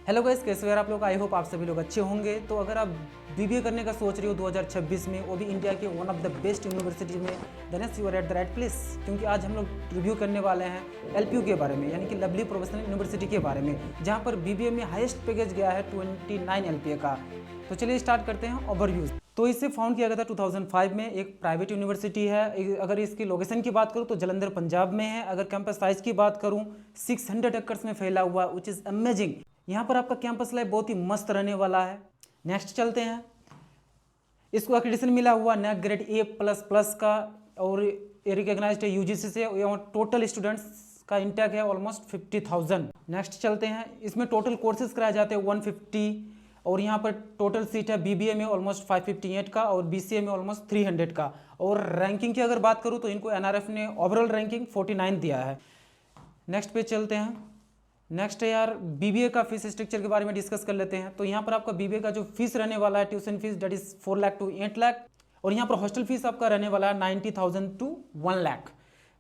Hello guys, कैसे हो यार आप लोग। आई होप आप सभी लोग अच्छे होंगे। तो अगर आप बीबीए करने का सोच रहे हो 2026 में, वो भी इंडिया के one of the best university में, then you are at the right place. क्योंकि आज हम लोग रिव्यू करने वाले हैं एलपीयू के बारे में, यानी कि लवली प्रोफेशनल यूनिवर्सिटी के बारे में, जहाँ पर बीबीए में हाईएस्ट पैकेज गया है 29 एलपीए का। तो चलिए स्टार्ट करते हैं ओवरव्यू। तो इसे फाउंड किया गया था 2005 में। एक प्राइवेट यूनिवर्सिटी है। अगर इसकी लोकेशन की बात करूँ तो जलंधर पंजाब में है। अगर कैंपस साइज की बात करूँ 600 एकर्स में फैला हुआ, विच इज़ अमेजिंग। यहाँ पर आपका कैंपस लाइफ बहुत ही मस्त रहने वाला है। नेक्स्ट चलते हैं। इसको एक्रेडिटेशन मिला हुआ नैक ग्रेड A++ का, और ये रिकॉग्नाइज्ड है यूजीसी से। टोटल स्टूडेंट्स का इंटेक है ऑलमोस्ट 50,000। नेक्स्ट चलते हैं। इसमें टोटल कोर्सेज कराए जाते हैं 150, और यहाँ पर टोटल सीट है बीबीए में ऑलमोस्ट 558 का, और बीसीए में ऑलमोस्ट 300 का। और रैंकिंग की अगर बात करूँ तो इनको एनआरएफ ने ओवरऑल रैंकिंग 49 दिया है। नेक्स्ट पे चलते हैं। नेक्स्ट है यार बीबीए का फीस स्ट्रक्चर के बारे में डिस्कस कर लेते हैं। तो यहाँ पर आपका बीबीए का जो फीस रहने वाला है, tuition fees, that is 4 lakh to 8 lakh. और यहाँ पर हॉस्टल फीस आपका रहने वाला है 90,000 टू 1 लाख।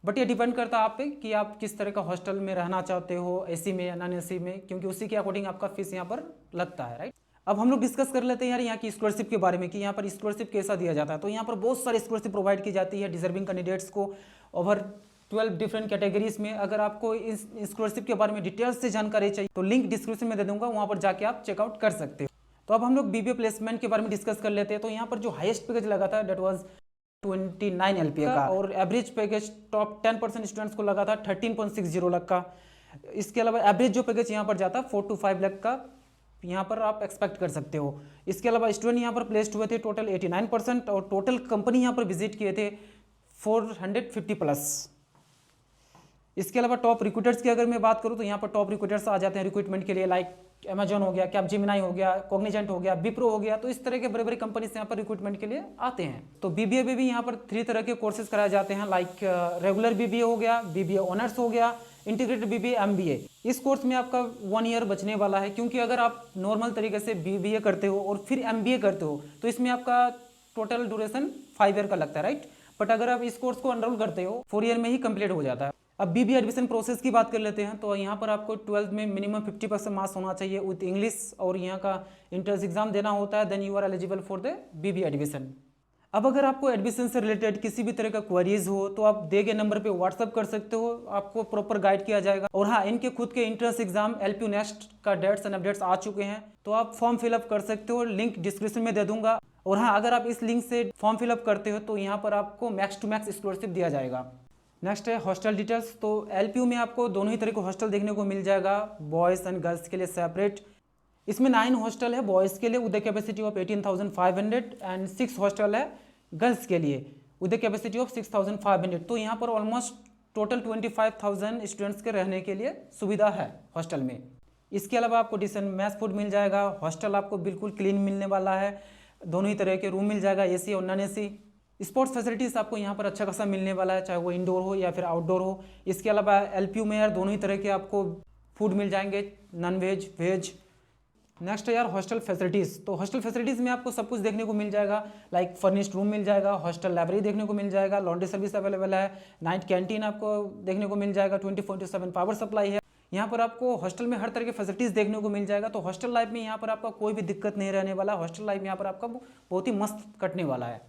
बट ये डिपेंड करता है आप पे कि आप किस तरह का हॉस्टल में रहना चाहते हो, एसी में या नॉन एसी में, क्योंकि उसी के अकॉर्डिंग आपका फीस यहाँ पर लगता है, राइट। अब हम लोग डिस्कस कर लेते हैं यार यहाँ की स्कॉलरशिप के बारे में, कि यहाँ पर स्कॉलरशिप कैसा दिया जाता है। तो यहाँ पर बहुत सारी स्कॉलरशिप प्रोवाइड की जाती है डिजर्विंग कैंडिडेट्स को ओवर 12 डिफरेंट कैटेगरीज में। अगर आपको इस स्कॉलरशिप के बारे में डिटेल्स से जानकारी चाहिए तो लिंक डिस्क्रिप्शन में दे दूंगा, वहाँ पर जाके आप चेकआउट कर सकते हो। तो अब हम लोग बीबीए प्लेसमेंट के बारे में डिस्कस कर लेते हैं। तो यहाँ पर जो हाईएस्ट पैकेज लगा था डेट वाज 29 एलपीए का, और एवरेज पैकेज टॉप 10% स्टूडेंट्स को लगा था 13.60 लाख का। इसके अलावा एवरेज जो पैकेज यहाँ पर जाता है 4 to 5 लाख का, यहाँ पर आप एक्सपेक्ट कर सकते हो। इसके अलावा स्टूडेंट यहाँ पर प्लेस्ड हुए थे टोटल 89%, और टोटल कंपनी यहाँ पर विजिट किए थे 450+। इसके अलावा टॉप रिक्रूटर्स की अगर मैं बात करूँ तो यहाँ पर टॉप रिक्रूटर्स आ जाते हैं रिक्रूटमेंट के लिए, लाइक अमेजॉन हो गया, कैपजेमिनी हो गया, कॉग्निजेंट हो गया, विप्रो हो गया। तो इस तरह के बड़े बड़े कंपनीज यहाँ पर रिक्रूटमेंट के लिए आते हैं। तो बीबीए में भी यहाँ पर 3 तरह के कोर्सेज कराए जाते हैं, लाइक रेगुलर बीबीए हो गया, बीबीए ऑनर्स हो गया, इंटीग्रेटेड बीबीए, एमबीए। इस कोर्स में आपका 1 ईयर बचने वाला है, क्योंकि अगर आप नॉर्मल तरीके से बीबीए करते हो और फिर एमबीए करते हो तो इसमें आपका टोटल ड्यूरेशन 5 ईयर का लगता है, राइट। बट अगर आप इस कोर्स को एनरोल करते हो 4 ईयर में ही कंप्लीट हो जाता है। अब बीबीए एडमिशन प्रोसेस की बात कर लेते हैं। तो यहाँ पर आपको 12th में मिनिमम 50% मार्क्स होना चाहिए विथ इंग्लिश, और यहाँ का इंट्रेंस एग्जाम देना होता है, then you are eligible for the BBA admission. अब अगर आपको एडमिशन से रिलेटेड किसी भी तरह का क्वेरीज हो तो आप दिए गए नंबर पे व्हाट्सअप कर सकते हो, आपको प्रॉपर गाइड किया जाएगा। और हाँ, इनके खुद के इंट्रेंस एग्जाम एलपीयू नेक्स्ट का डेट्स एंड अपडेट्स आ चुके हैं, तो आप फॉर्म फिलअप कर सकते हो, लिंक डिस्क्रिप्शन में दे दूंगा। और हाँ, अगर आप इस लिंक से फॉर्म फिलअप करते हो तो यहाँ पर आपको मैक्स टू मैक्स स्कॉलरशिप दिया जाएगा। नेक्स्ट है हॉस्टल डिटेल्स। तो एलपीयू में आपको दोनों ही तरह के हॉस्टल देखने को मिल जाएगा, बॉयज़ एंड गर्ल्स के लिए सेपरेट। इसमें 9 हॉस्टल है बॉयज़ के लिए with the capacity of 18,500, and 6 hostel है गर्ल्स के लिए विद द कैपेसिटी ऑफ 6,500। तो यहाँ पर ऑलमोस्ट टोटल 25,000 स्टूडेंट्स के रहने के लिए सुविधा है हॉस्टल में। इसके अलावा आपको डिसेंट मैस फूड मिल जाएगा। हॉस्टल आपको बिल्कुल क्लीन मिलने वाला है, दोनों ही तरह के रूम मिल जाएगा, एसी और नॉन एसी। स्पोर्ट्स फैसिलिटीज़ आपको यहाँ पर अच्छा खासा मिलने वाला है, चाहे वो इंडोर हो या फिर आउटडोर हो। इसके अलावा एलपीयू में यार दोनों ही तरह के आपको फूड मिल जाएंगे, नॉन वेज, वेज। नेक्स्ट है यार हॉस्टल फैसिलिटीज़। तो हॉस्टल फैसिलिटीज़ में आपको सब कुछ देखने को मिल जाएगा, लाइक फर्निश्ड रूम मिल जाएगा, हॉस्टल लाइब्रेरी देखने को मिल जाएगा, लॉन्ड्री सर्विस अवेलेबल है, नाइट कैंटीन आपको देखने को मिल जाएगा, 24/7 पावर सप्लाई है। यहाँ पर आपको हॉस्टल में हर तरह की फैसिलिटीज़ देखने को मिल जाएगा। तो हॉस्टल लाइफ में यहाँ पर आपका कोई भी दिक्कत नहीं रहने वाला। हॉस्टल लाइफ में यहाँ पर आपका बहुत ही मस्त कटने वाला है।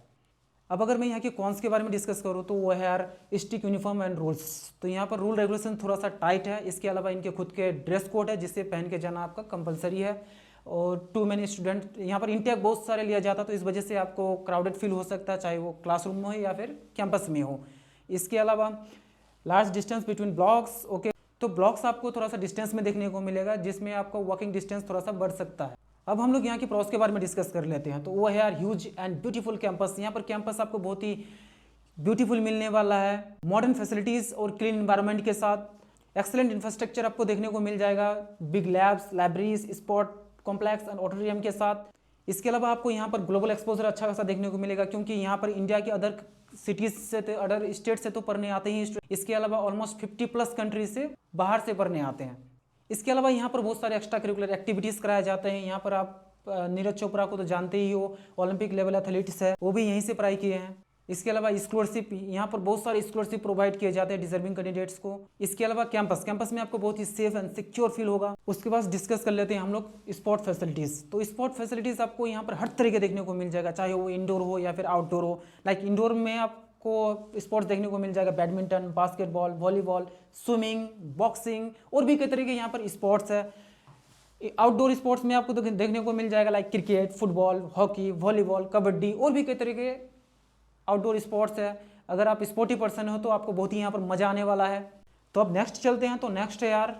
अब अगर मैं यहाँ के कॉन्स के बारे में डिस्कस करूँ तो वो है यार स्ट्रिक्ट यूनिफॉर्म एंड रूल्स। तो यहाँ पर रूल रेगुलेशन थोड़ा सा टाइट है। इसके अलावा इनके खुद के ड्रेस कोड है, जिससे पहन के जाना आपका कंपलसरी है। और टू मैनी स्टूडेंट यहाँ पर इंटेक बहुत सारे लिया जाता है, तो इस वजह से आपको क्राउडेड फील हो सकता है, चाहे वो क्लासरूम में हो या फिर कैंपस में हो। इसके अलावा large distance between blocks. Okay, तो ब्लॉक्स आपको थोड़ा सा डिस्टेंस में देखने को मिलेगा, जिसमें आपका वॉकिंग डिस्टेंस थोड़ा सा बढ़ सकता है। अब हम लोग यहाँ की प्रॉस के बारे में डिस्कस कर लेते हैं। तो वो है यार ह्यूज एंड ब्यूटीफुल कैंपस। यहाँ पर कैंपस आपको बहुत ही ब्यूटीफुल मिलने वाला है, मॉडर्न फैसिलिटीज़ और क्लीन एनवायरनमेंट के साथ। एक्सेलेंट इंफ्रास्ट्रक्चर आपको देखने को मिल जाएगा, big labs, libraries, sport complex and auditorium के साथ। इसके अलावा आपको यहाँ पर ग्लोबल एक्सपोजर अच्छा खासा देखने को मिलेगा, क्योंकि यहाँ पर इंडिया के अदर सिटीज से, अदर स्टेट से तो पढ़ने आते ही। इसके अलावा ऑलमोस्ट 50+ कंट्रीज से बाहर से पढ़ने आते हैं। इसके अलावा यहाँ पर बहुत सारे एक्स्ट्रा करिकुलर एक्टिविटीज़ कराए जाते हैं। यहाँ पर आप नीरज चोपड़ा को तो जानते ही हो, ओलंपिक लेवल एथलीट्स है, वो भी यहीं से पढ़ाई किए हैं। इसके अलावा स्कॉलरशिप, यहाँ पर बहुत सारे स्कॉलरशिप प्रोवाइड किए जाते हैं डिजर्विंग कैंडिडेट्स को। इसके अलावा कैंपस में आपको बहुत ही सेफ एंड सिक्योर फील होगा। उसके बाद डिस्कस कर लेते हैं हम लोग स्पोर्ट फैसिलिटीज़। तो स्पोर्ट फैसिलिटीज़ आपको यहाँ पर हर तरीके देखने को मिल जाएगा, चाहे वो इंडोर हो या फिर आउटडोर हो। लाइक इंडोर में आपको स्पोर्ट्स देखने को मिल जाएगा, badminton, basketball, volleyball, swimming, boxing और भी कई तरह के यहाँ पर स्पोर्ट्स है। आउटडोर स्पोर्ट्स में आपको देखने को मिल जाएगा like cricket, football, hockey, volleyball, kabaddi और भी कई तरह के आउटडोर स्पोर्ट्स है। अगर आप स्पोर्टी पर्सन हो तो आपको बहुत ही यहाँ पर मज़ा आने वाला है। तो अब नेक्स्ट चलते हैं। तो नेक्स्ट है यार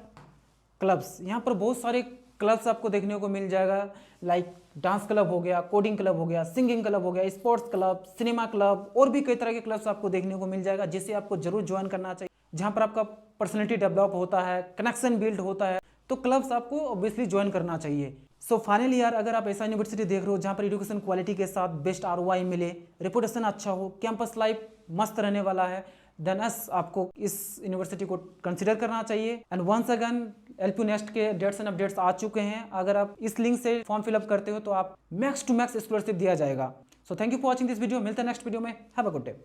क्लब्स। यहाँ पर बहुत सारे क्लब्स आपको देखने को मिल जाएगा, लाइक डांस क्लब हो गया, कोडिंग क्लब हो गया, सिंगिंग क्लब हो गया, स्पोर्ट्स क्लब, सिनेमा क्लब और भी कई तरह के क्लब्स आपको देखने को मिल जाएगा, जिसे आपको जरूर ज्वाइन करना चाहिए, जहाँ पर आपका पर्सनैलिटी डेवलप होता है, कनेक्शन बिल्ड होता है। तो क्लब्स आपको ऑब्वियसली ज्वाइन करना चाहिए। सो फाइनली यार, अगर आप ऐसा यूनिवर्सिटी देख रहे हो जहाँ पर एजुकेशन क्वालिटी के साथ बेस्ट ROI मिले, रेपुटेशन अच्छा हो, कैंपस लाइफ मस्त रहने वाला है, देन आपको इस यूनिवर्सिटी को कंसिडर करना चाहिए। And once again LPU next के डेट्स एंड अपडेट्स आ चुके हैं। अगर आप इस लिंक से फॉर्म फिलअप करते हो तो आप मैक्स टू मैक्स स्कॉलरशिप दिया जाएगा। So thank you for watching this video. मिलते हैं नेक्स्ट वीडियो में। Have a good day.